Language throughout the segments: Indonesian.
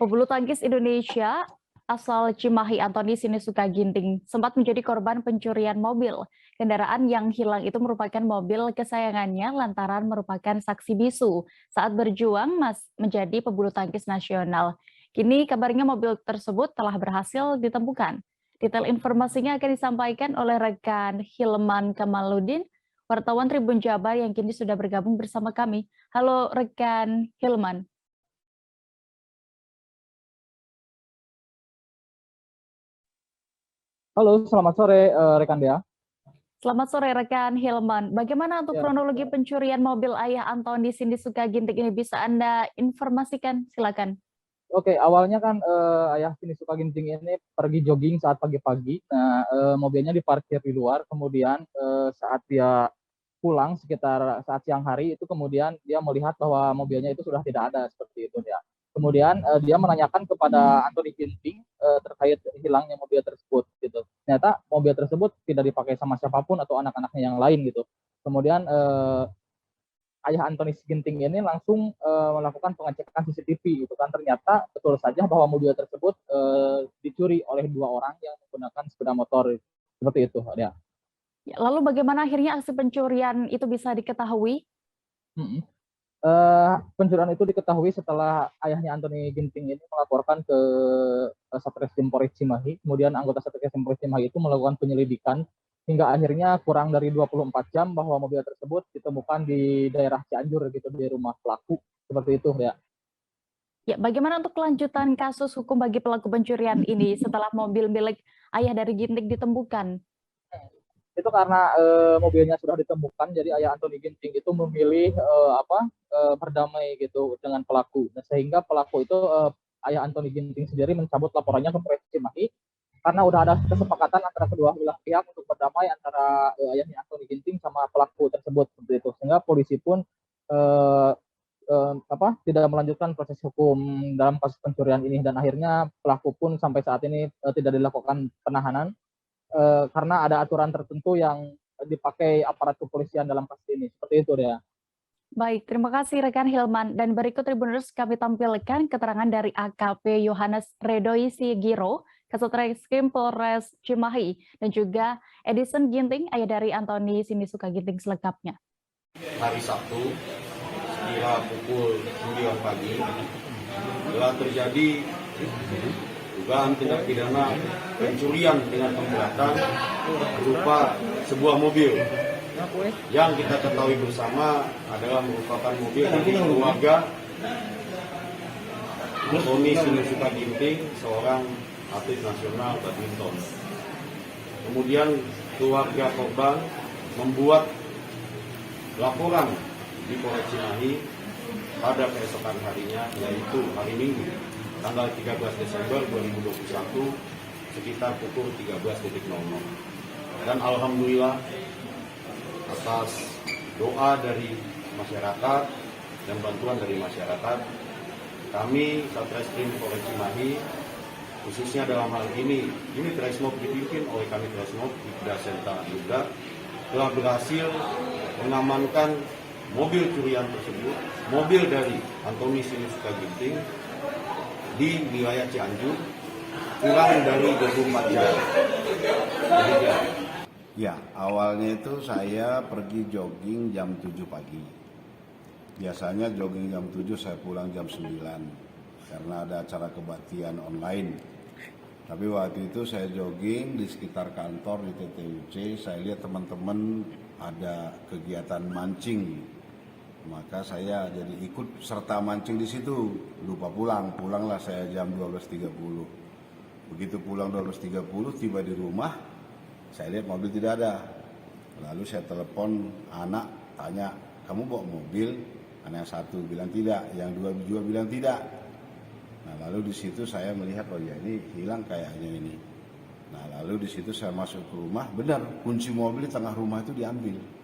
Pebulu tangkis Indonesia asal Cimahi Antoni Sinisuka Ginting sempat menjadi korban pencurian mobil. Kendaraan yang hilang itu merupakan mobil kesayangannya lantaran merupakan saksi bisu saat berjuang menjadi pebulu tangkis nasional. Kini kabarnya mobil tersebut telah berhasil ditemukan. Detail informasinya akan disampaikan oleh rekan Hilman Kamaludin, wartawan Tribun Jabar yang kini sudah bergabung bersama kami. Halo rekan Hilman. Halo, selamat sore rekan Dea. Selamat sore rekan Hilman. Bagaimana untuk Ya, kronologi pencurian mobil ayah Antoni Sinisuka Ginting ini bisa Anda informasikan? Silakan. oke, awalnya kan ayah Sinisuka Ginting ini pergi jogging saat pagi-pagi. Nah, mobilnya diparkir di luar. Kemudian saat dia pulang sekitar saat siang hari itu kemudian dia melihat bahwa mobilnya itu sudah tidak ada seperti itu ya. Kemudian dia menanyakan kepada Antoni Ginting terkait hilangnya mobil tersebut gitu. Ternyata mobil tersebut tidak dipakai sama siapapun atau anak-anaknya yang lain gitu. Kemudian ayah Antoni Ginting ini langsung melakukan pengecekan CCTV gitu kan, ternyata betul saja bahwa mobil tersebut dicuri oleh dua orang yang menggunakan sepeda motor seperti itu ya. Ya, lalu bagaimana akhirnya aksi pencurian itu bisa diketahui? Hmm. Pencurian itu diketahui setelah ayahnya Antoni Ginting ini melaporkan ke Satreskrim Polres Cimahi. Kemudian anggota Satreskrim Polres Cimahi itu melakukan penyelidikan hingga akhirnya kurang dari 24 jam bahwa mobil tersebut ditemukan di daerah Cianjur gitu, di rumah pelaku seperti itu ya. Ya, bagaimana untuk kelanjutan kasus hukum bagi pelaku pencurian ini setelah mobil milik ayah dari Ginting ditemukan? Itu karena mobilnya sudah ditemukan, jadi ayah Antoni Ginting itu memilih berdamai gitu dengan pelaku. Nah, sehingga pelaku itu ayah Antoni Ginting sendiri mencabut laporannya ke Polres Cimahi karena udah ada kesepakatan antara kedua belah pihak untuk berdamai antara ayahnya Antoni Ginting sama pelaku tersebut seperti itu. Sehingga polisi pun eh, tidak melanjutkan proses hukum dalam kasus pencurian ini, dan akhirnya pelaku pun sampai saat ini tidak dilakukan penahanan karena ada aturan tertentu yang dipakai aparat kepolisian dalam kasus ini. Seperti itu ya. Baik, terima kasih rekan Hilman. Dan berikut Tribuners kami tampilkan keterangan dari AKP Yohanes Redoi Sigiro, Kasatreskrim Polres Cimahi, dan juga Edison Ginting, ayah dari Antoni Sinisuka Ginting selengkapnya. Hari Sabtu, sekira pukul 9 pagi, telah terjadi dugaan tindak pidana pencurian dengan pemberatan berupa sebuah mobil yang kita ketahui bersama adalah merupakan mobil dari keluarga Antoni Sinisuka Ginting, seorang atlet nasional badminton. Kemudian keluarga korban membuat laporan di Polres Cimahi pada keesokan harinya, yaitu hari Minggu, tanggal 13 Desember 2021, sekitar pukul 13.00. Dan alhamdulillah, atas doa dari masyarakat dan bantuan dari masyarakat, kami Satreskrim Polres Cimahi, khususnya dalam hal ini unit Resmob dipimpin oleh Kanit Resmob Ibda Senta Yuda, telah berhasil mengamankan mobil curian tersebut, mobil dari Antoni Sinisuka Ginting di wilayah Cianjur, kurang dari 24 jam. Ya, awalnya itu saya pergi jogging jam 7 pagi. Biasanya jogging jam 7, saya pulang jam 9 karena ada acara kebaktian online. Tapi waktu itu saya jogging di sekitar kantor di TTUC, saya lihat teman-teman ada kegiatan mancing. Maka saya jadi ikut serta mancing di situ. Lupa pulanglah saya jam 12.30. Begitu pulang 12.30, tiba di rumah, saya lihat mobil tidak ada. Lalu saya telepon anak, tanya, kamu bawa mobil? Anak yang satu bilang tidak, yang dua juga bilang tidak. Nah, lalu di situ saya melihat, oh ya ini hilang kayaknya ini. Nah, lalu di situ saya masuk ke rumah, benar kunci mobil di tengah rumah itu diambil.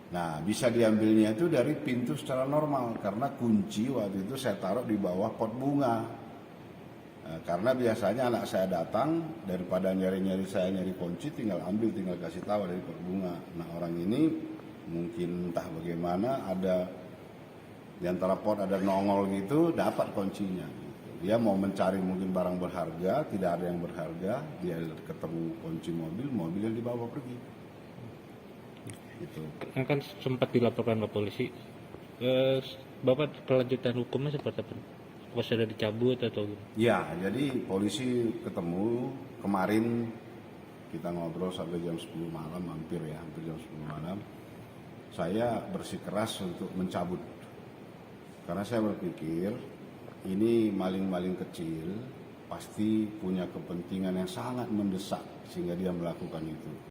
Nah, bisa diambilnya itu dari pintu secara normal, karena kunci waktu itu saya taruh di bawah pot bunga. Nah, karena biasanya anak saya datang, daripada nyari-nyari saya nyari kunci, tinggal ambil, tinggal kasih tahu dari pot bunga. Nah, orang ini mungkin entah bagaimana, ada di antara pot ada nongol gitu, dapat kuncinya. Dia mau mencari mungkin barang berharga, tidak ada yang berharga, dia ketemu kunci mobil, mobil yang dibawa pergi. Gitu. Kan sempat dilaporkan ke polisi. Bapak kelanjutan hukumnya seperti apa? Apa sudah dicabut atau gimana? Ya, jadi polisi ketemu kemarin, kita ngobrol sampai jam 10 malam, hampir jam 10 malam. Saya bersikeras untuk mencabut. Karena saya berpikir ini maling-maling kecil pasti punya kepentingan yang sangat mendesak sehingga dia melakukan itu.